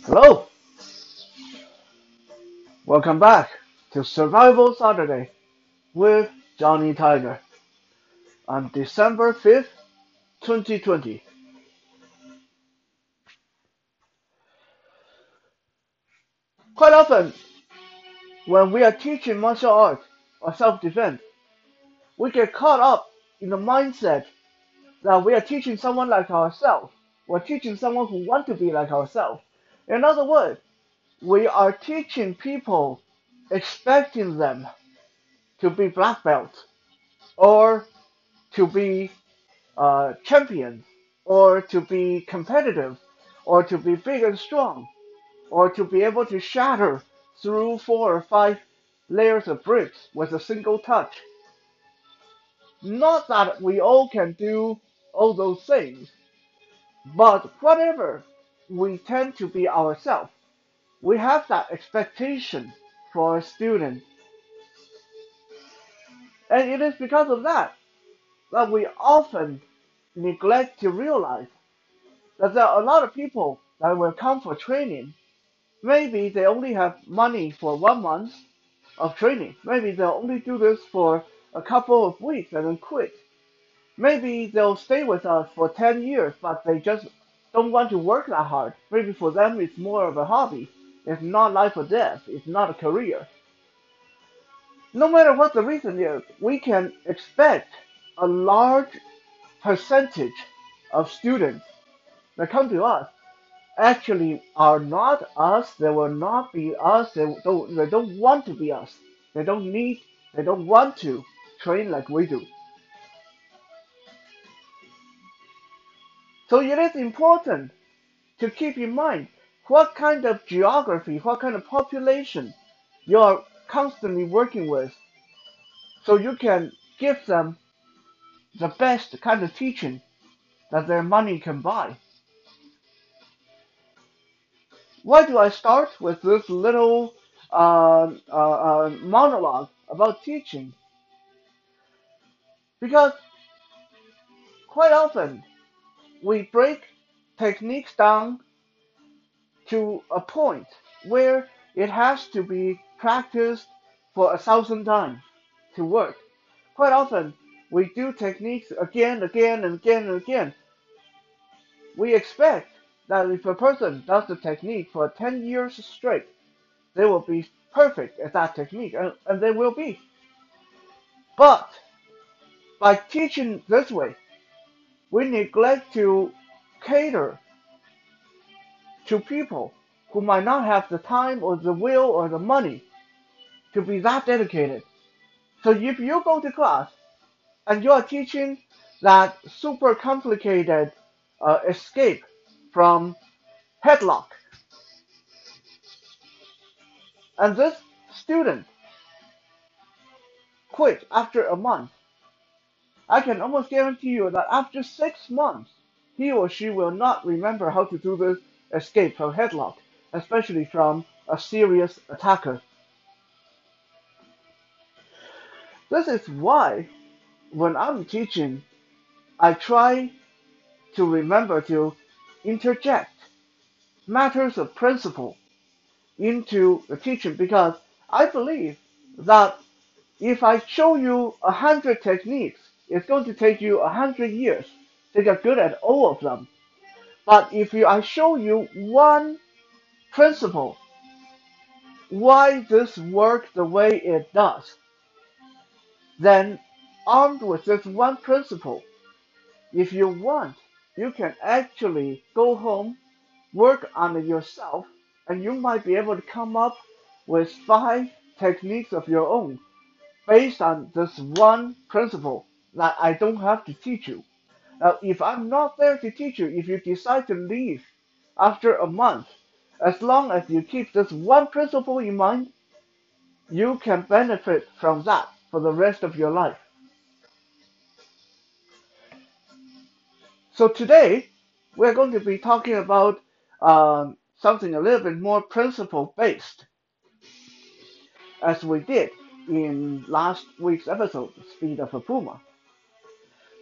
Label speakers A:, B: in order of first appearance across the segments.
A: Hello, welcome back to Survival Saturday with Johnny Tiger on December 5th, 2020. Quite often, when we are teaching martial arts or self-defense, we get caught up in the mindset that we are teaching someone like ourselves. We're teaching someone who wants to be like ourselves. In other words, we are teaching people expecting them to be black belts or to be champions, or to be competitive, or to be big and strong, or to be able to shatter through 4 or 5 layers of bricks with a single touch. Not that we all can do all those things, but whatever we tend to be ourselves, we have that expectation for a student. And it is because of that that we often neglect to realize that there are a lot of people that will come for training. Maybe they only have money for 1 month of training. Maybe they'll only do this for a couple of weeks and then quit. Maybe they'll stay with us for 10 years, but they just don't want to work that hard. Maybe for them it's more of a hobby. It's not life or death. It's not a career. No matter what the reason is, we can expect a large percentage of students that come to us actually are not us. They will not be us. They don't want to be us. They don't need, they don't want to train like we do. So it is important to keep in mind what kind of geography, what kind of population you are constantly working with, so you can give them the best kind of teaching that their money can buy. Why do I start with this little monologue about teaching? Because quite often we break techniques down to a point where it has to be practiced for 1,000 times to work. Quite often we do techniques again, again, and again, and again. We expect that if a person does the technique for 10 years straight, they will be perfect at that technique, and they will be. But by teaching this way, we neglect to cater to people who might not have the time or the will or the money to be that dedicated. So if you go to class and you are teaching that super complicated escape from headlock, and this student quit after a month, I can almost guarantee you that after 6 months, he or she will not remember how to do this escape from headlock, especially from a serious attacker. This is why when I'm teaching, I try to remember to interject matters of principle into the teaching, because I believe that if I show you 100 techniques, it's going to take you 100 years to get good at all of them. But if I show you one principle, why this works the way it does, then armed with this one principle, if you want, you can actually go home, work on it yourself, and you might be able to come up with 5 techniques of your own based on this one principle that I don't have to teach you. Now, if I'm not there to teach you, if you decide to leave after a month, as long as you keep this one principle in mind, you can benefit from that for the rest of your life. So today, we're going to be talking about something a little bit more principle based, as we did in last week's episode, Speed of a Puma.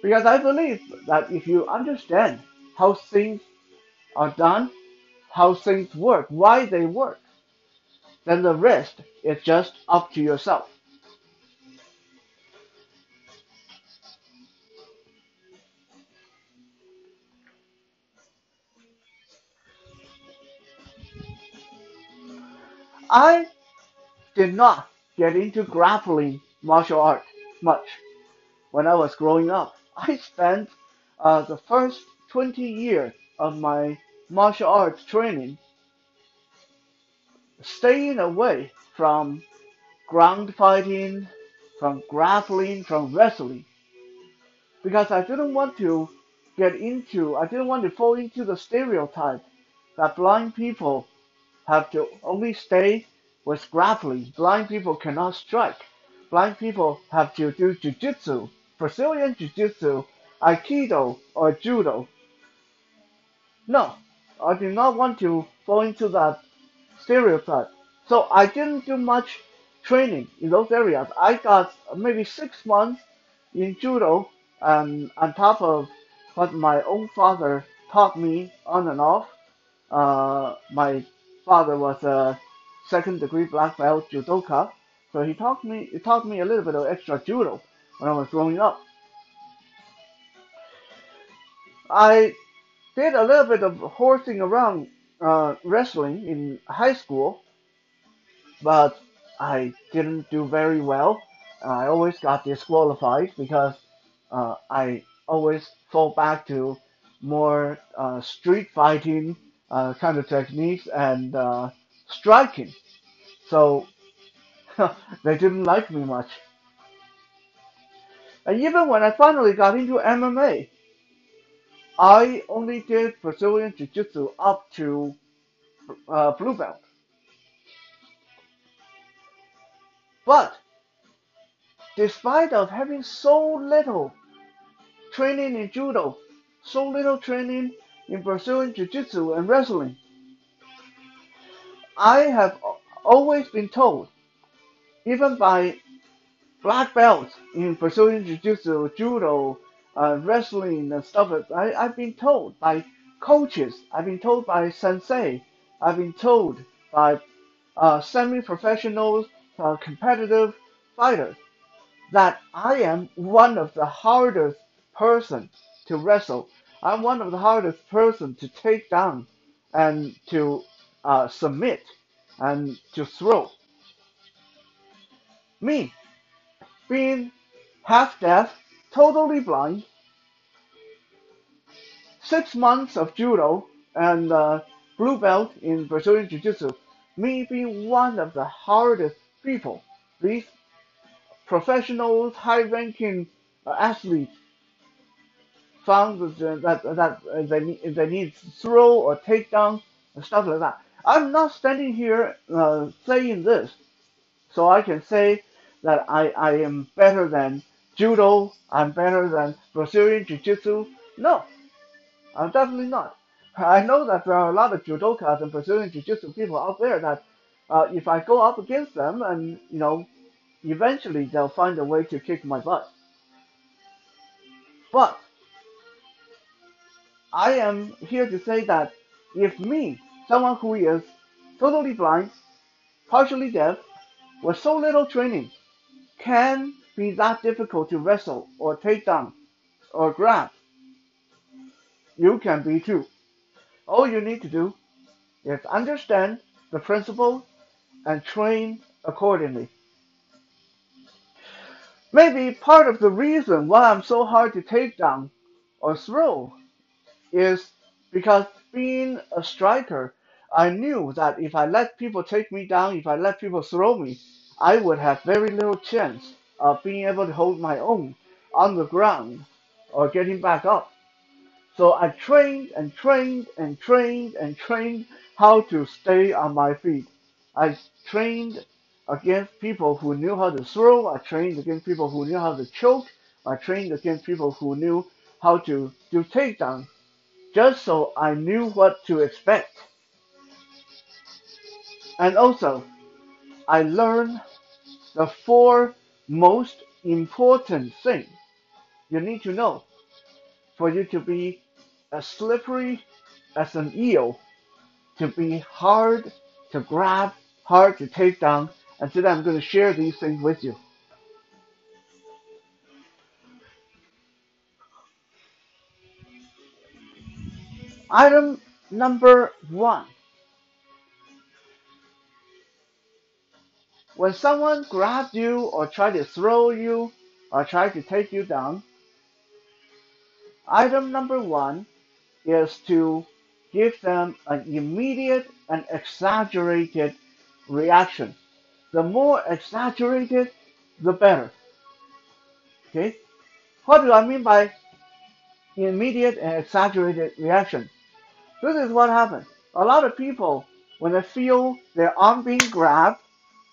A: Because I believe that if you understand how things are done, how things work, why they work, then the rest is just up to yourself. I did not get into grappling martial art much when I was growing up. I spent the first 20 years of my martial arts training staying away from ground fighting, from grappling, from wrestling, because I didn't want to fall into the stereotype that blind people have to only stay with grappling. Blind people cannot strike. Blind people have to do jujitsu, Brazilian jiu-jitsu, aikido, or judo. No, I did not want to fall into that stereotype. So I didn't do much training in those areas. I got maybe 6 months in judo, and on top of what my own father taught me on and off. My father was a second degree black belt judoka, so he taught me a little bit of extra judo when I was growing up. I did a little bit of horsing around wrestling in high school, but I didn't do very well. I always got disqualified because I always fall back to more street fighting kind of techniques and striking. So they didn't like me much. And even when I finally got into MMA, I only did Brazilian Jiu Jitsu up to blue belt. But despite of having so little training in judo, so little training in Brazilian Jiu Jitsu and wrestling, I have always been told, even by black belts in Brazilian Jiu-Jitsu, judo, wrestling, and stuff. I've been told by coaches, I've been told by sensei, I've been told by semi-professional, competitive fighters that I am one of the hardest person to wrestle. I'm one of the hardest person to take down and to submit and to throw. Me, being half deaf, totally blind, 6 months of judo, and blue belt in Brazilian Jiu Jitsu. Me being one of the hardest people, these professionals, high ranking athletes found that they need to throw or take down and stuff like that. I'm not standing here saying this so I can say that I am better than judo, I'm better than Brazilian Jiu Jitsu. No, I'm definitely not. I know that there are a lot of judokas and Brazilian Jiu Jitsu people out there that if I go up against them and, eventually they'll find a way to kick my butt. But I am here to say that if me, someone who is totally blind, partially deaf, with so little training, can be that difficult to wrestle or take down or grab, you can be too. All you need to do is understand the principle and train accordingly. Maybe part of the reason why I'm so hard to take down or throw is because being a striker, I knew that if I let people take me down, if I let people throw me, I would have very little chance of being able to hold my own on the ground or getting back up. So I trained and trained and trained and trained how to stay on my feet. I trained against people who knew how to throw. I trained against people who knew how to choke. I trained against people who knew how to do takedowns, just so I knew what to expect. And also, I learned the four most important things you need to know for you to be as slippery as an eel, to be hard to grab, hard to take down. And today I'm going to share these things with you. Item number one. When someone grabs you or try to throw you or try to take you down, item number one is to give them an immediate and exaggerated reaction. The more exaggerated, the better. Okay? What do I mean by immediate and exaggerated reaction? This is what happens. A lot of people, when they feel their arm being grabbed,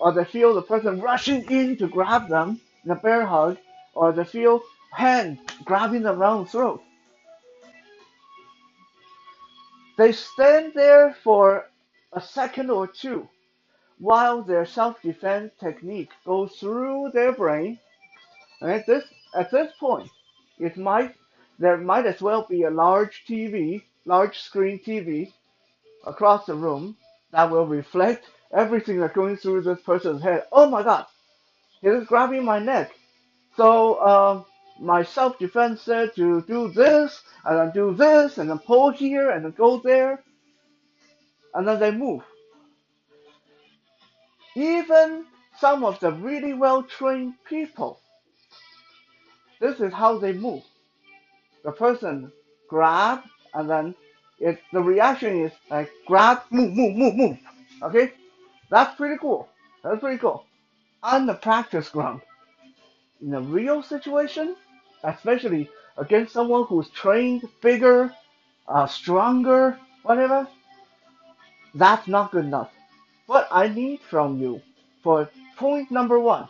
A: or they feel the person rushing in to grab them in a bear hug, or they feel hand grabbing them around the throat, they stand there for a second or two while their self-defense technique goes through their brain. And at this point, it might there might as well be a large TV, large screen TV across the room that will reflect everything that's going through this person's head. Oh my God, he's grabbing my neck. So my self-defense said to do this, and then do this, and then pull here, and then go there, and then they move. Even some of the really well-trained people, this is how they move. The person grab, and then the reaction is like grab, move, move, move, move. Okay, that's pretty cool. That's pretty cool. On the practice ground, in a real situation, especially against someone who's trained bigger, stronger, whatever, that's not good enough. What I need from you for point number one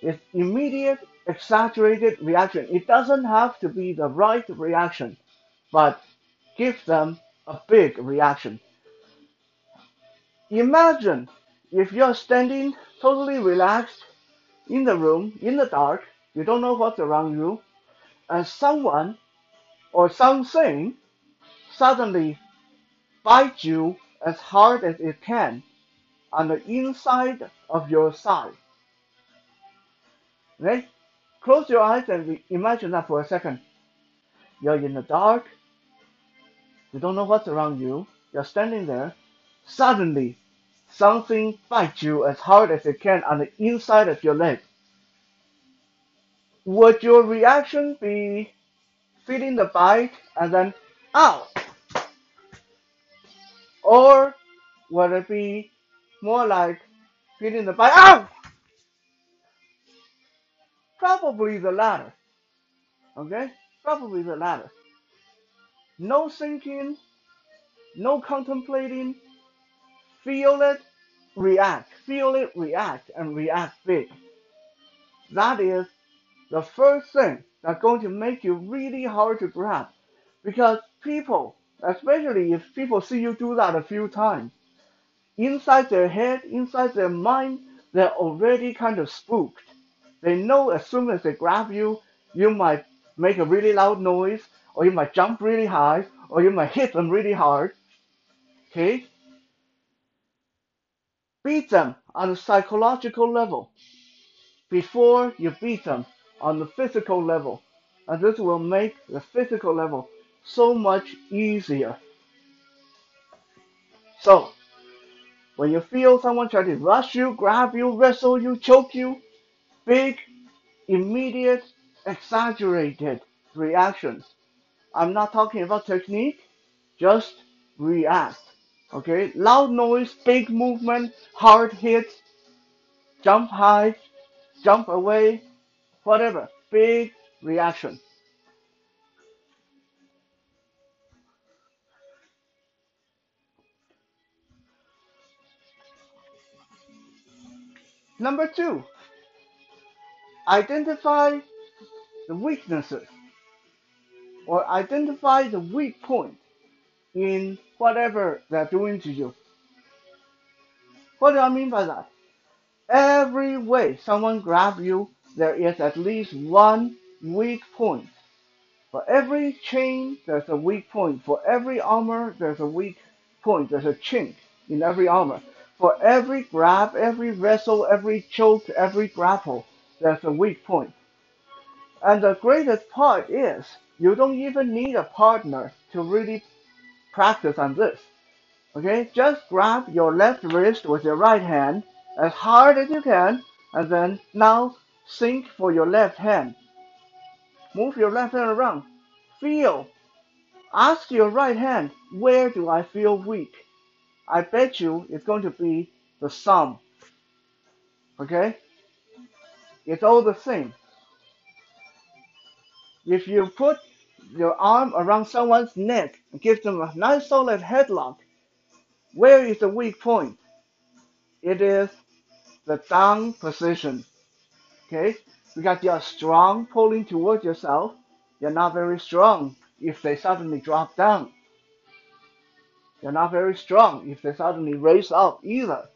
A: is immediate, exaggerated reaction. It doesn't have to be the right reaction, but give them a big reaction. Imagine if you're standing totally relaxed in the room, in the dark, you don't know what's around you, and someone or something suddenly bites you as hard as it can on the inside of your side. Okay? Close your eyes and imagine that for a second. You're in the dark, you don't know what's around you, you're standing there, suddenly something bites you as hard as it can on the inside of your leg. Would your reaction be feeling the bite and then, ow? Or would it be more like feeling the bite, ow? Probably the latter. Okay? Probably the latter. No thinking, no contemplating, feel it, react. Feel it, react, and react big. That is the first thing that's going to make you really hard to grab. Because people, especially if people see you do that a few times, inside their head, inside their mind, they're already kind of spooked. They know as soon as they grab you, you might make a really loud noise, or you might jump really high, or you might hit them really hard. Okay? Beat them on a psychological level before you beat them on the physical level. And this will make the physical level so much easier. So, when you feel someone try to rush you, grab you, wrestle you, choke you, big, immediate, exaggerated reactions. I'm not talking about technique, just react. Okay? Loud noise, big movement, hard hits, jump high, jump away, whatever. Big reaction. Number two, identify the weaknesses or identify the weak point in whatever they're doing to you. What do I mean by that? Every way someone grabs you, there is at least one weak point. For every chain, there's a weak point. For every armor, there's a weak point. There's a chink in every armor. For every grab, every wrestle, every choke, every grapple, there's a weak point. And the greatest part is you don't even need a partner to really practice on this. Okay, just grab your left wrist with your right hand as hard as you can, and then now sync for your left hand. Move your left hand around. Feel. Ask your right hand, where do I feel weak? I bet you it's going to be the thumb. Okay? It's all the same. If you put your arm around someone's neck and give them a nice solid headlock, where is the weak point? It is the down position. Okay? Because you're strong pulling towards yourself, you're not very strong if they suddenly drop down. You're not very strong if they suddenly raise up either.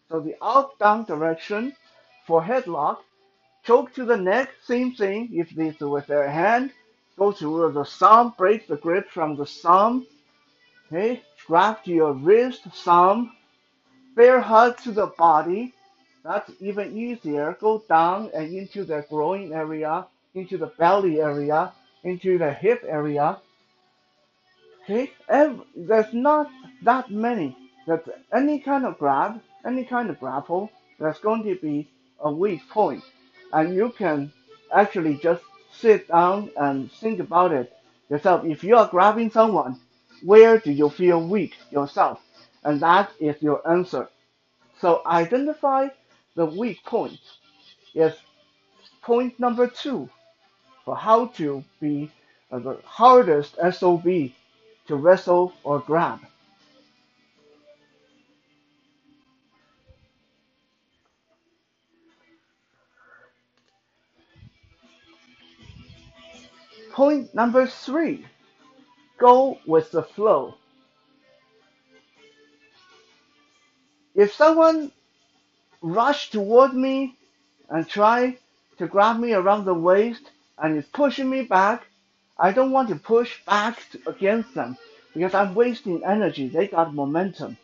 A: So the up-down direction for headlock, choke to the neck, same thing. If they do with their hand, go to the thumb, break the grip from the thumb. Okay, grab to your wrist, thumb, bear hug to the body. That's even easier. Go down and into the groin area, into the belly area, into the hip area. Okay, there's not that many. That any kind of grab, any kind of grapple, there's going to be a weak point, and you can actually just sit down and think about it yourself. If you are grabbing someone, where do you feel weak yourself? And that is your answer. So identify the weak point is point number 2 for how to be the hardest SOB to wrestle or grab. Point number 3, go with the flow. If someone rush toward me and try to grab me around the waist and is pushing me back, I don't want to push back against them because I'm wasting energy. They got momentum.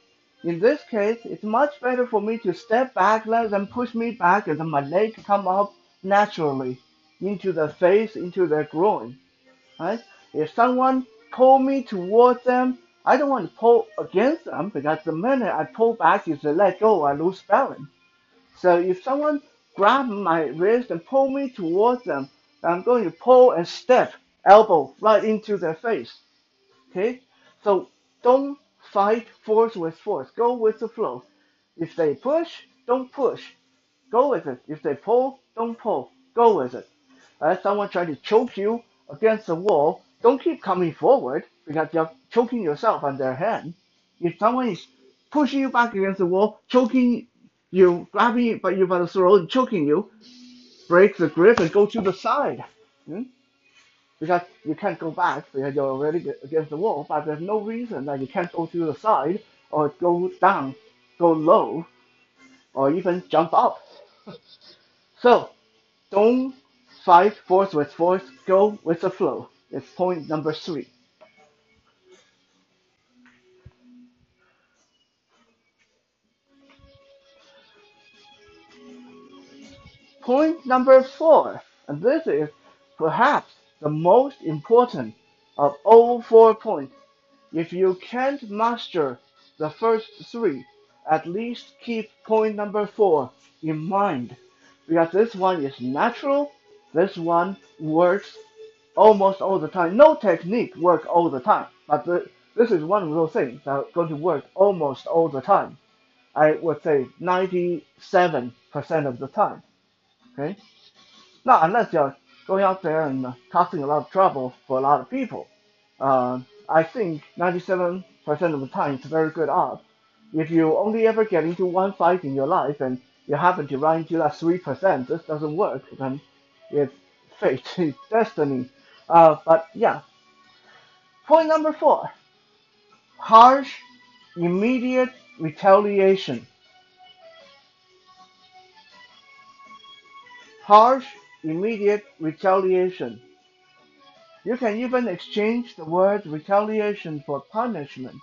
A: In this case, it's much better for me to step back, let them push me back, and then my leg come up naturally into the face, into their groin. Right? If someone pull me towards them, I don't want to pull against them because the minute I pull back, if they let go, I lose balance. So if someone grab my wrist and pull me towards them, I'm going to pull and step elbow right into their face. Okay? So don't fight force with force. Go with the flow. If they push, don't push. Go with it. If they pull, don't pull. Go with it. Someone trying to choke you against the wall, don't keep coming forward because you're choking yourself on their hand. If someone is pushing you back against the wall, choking you, grabbing you by the throat and choking you, break the grip and go to the side. Hmm? Because you can't go back because you're already against the wall, but there's no reason that you can't go to the side or go down, go low, or even jump up. So don't fight force with force, go with the flow. It's point number 3. Point number 4, and this is perhaps the most important of all 4 points. If you can't master the first 3, at least keep point number 4 in mind. Because this one is natural, this one works almost all the time. No technique works all the time, but this is one of those things that are going to work almost all the time. I would say 97% of the time. Okay? Now, unless you're going out there and causing a lot of trouble for a lot of people, I think 97% of the time it's a very good odds. If you only ever get into one fight in your life and you happen to run into that 3%, this doesn't work, then it's fate, it's destiny. But yeah, point number 4, harsh, immediate retaliation. Harsh, immediate retaliation. You can even exchange the word retaliation for punishment.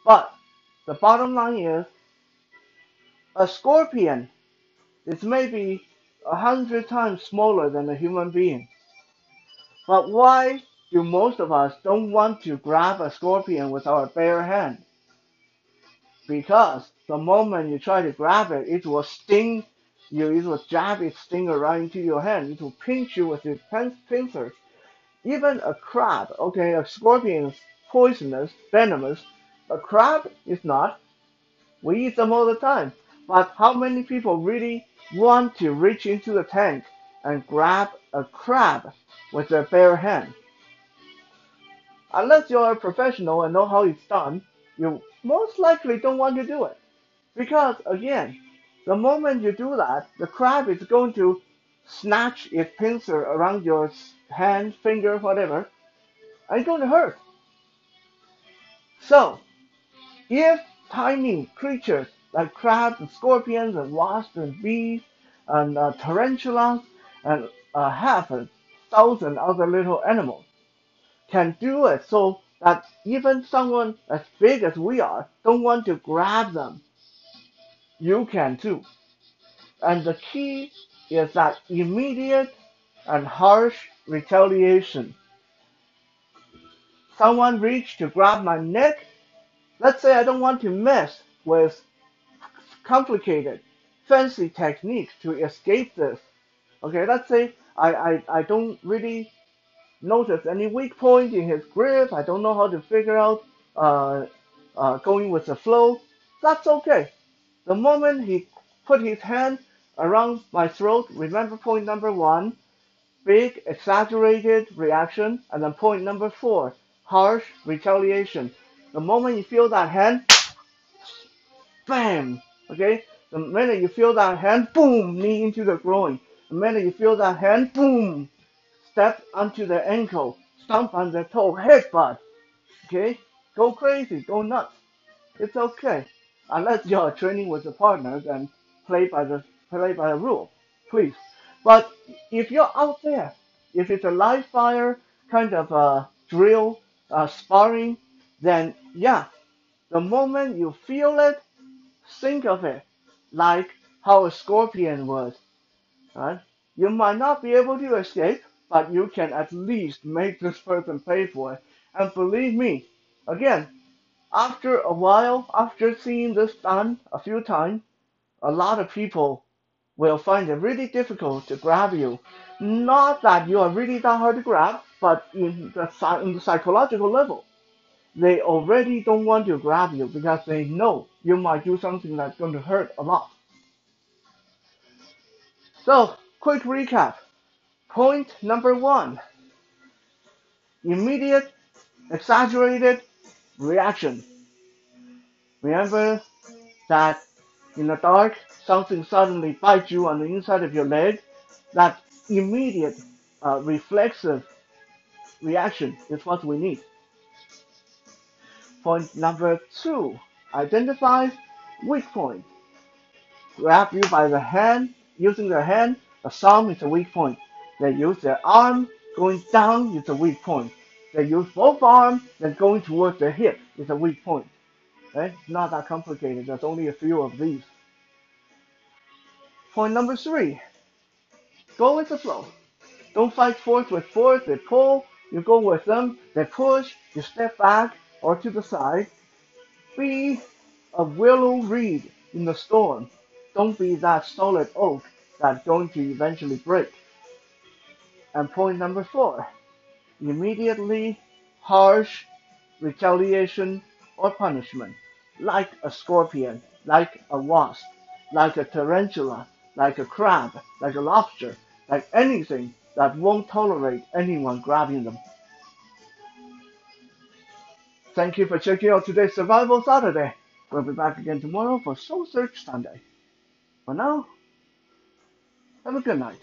A: But the bottom line is a scorpion is maybe 100 times smaller than a human being. But why do most of us don't want to grab a scorpion with our bare hand? Because the moment you try to grab it, it will sting you, it will jab its stinger right into your hand, it will pinch you with its pincer. Even a crab, okay, a scorpion is poisonous, venomous. A crab is not. We eat them all the time. But how many people really want to reach into the tank and grab a crab with their bare hand? Unless you're a professional and know how it's done, you most likely don't want to do it. Because again, the moment you do that, the crab is going to snatch its pincer around your hand, finger, whatever, and it's going to hurt. So, if tiny creatures like crabs and scorpions and wasps and bees and tarantulas and half a thousand other little animals can do it so that even someone as big as we are don't want to grab them, you can too. And the key is that immediate and harsh retaliation. Someone reached to grab my neck. Let's say I don't want to mess with complicated, fancy techniques to escape this. Okay, let's say I don't really notice any weak point in his grip. I don't know how to figure out going with the flow. That's okay. The moment he put his hand around my throat, remember point number one, big exaggerated reaction, and then point number four, harsh retaliation. The moment you feel that hand, bam, okay? The minute you feel that hand, boom, knee into the groin. The minute you feel that hand, boom, step onto the ankle, stomp on the toe, headbutt, okay? Go crazy, go nuts. It's okay. Unless you're training with a partner, then play by the rule, please. But if you're out there, if it's a live fire kind of drill, sparring, then yeah, the moment you feel it, think of it like how a scorpion would. Right? You might not be able to escape, but you can at least make this person pay for it. And believe me, again, after a while, after seeing this done a few times, a lot of people will find it really difficult to grab you. Not that you are really that hard to grab, but in the psychological level, they already don't want to grab you because they know you might do something that's going to hurt a lot. So, quick recap. Point number one, immediate, exaggerated reaction. Remember that in the dark, something suddenly bites you on the inside of your leg. That immediate, reflexive reaction is what we need. Point number two, identify weak point. Grab you by the hand, using the hand, the thumb is a weak point. They use their arm, going down is a weak point. They use both arms, then going towards the hip is a weak point. Right? It's not that complicated, there's only a few of these. Point number three, go with the flow. Don't fight force with force, they pull, you go with them, they push, you step back or to the side. Be a willow reed in the storm. Don't be that solid oak that's going to eventually break. And point number four, immediately harsh retaliation or punishment, like a scorpion, like a wasp, like a tarantula, like a crab, like a lobster, like anything that won't tolerate anyone grabbing them. Thank you for checking out today's Survival Saturday. We'll be back again tomorrow for Soul Search Sunday. For now, have a good night.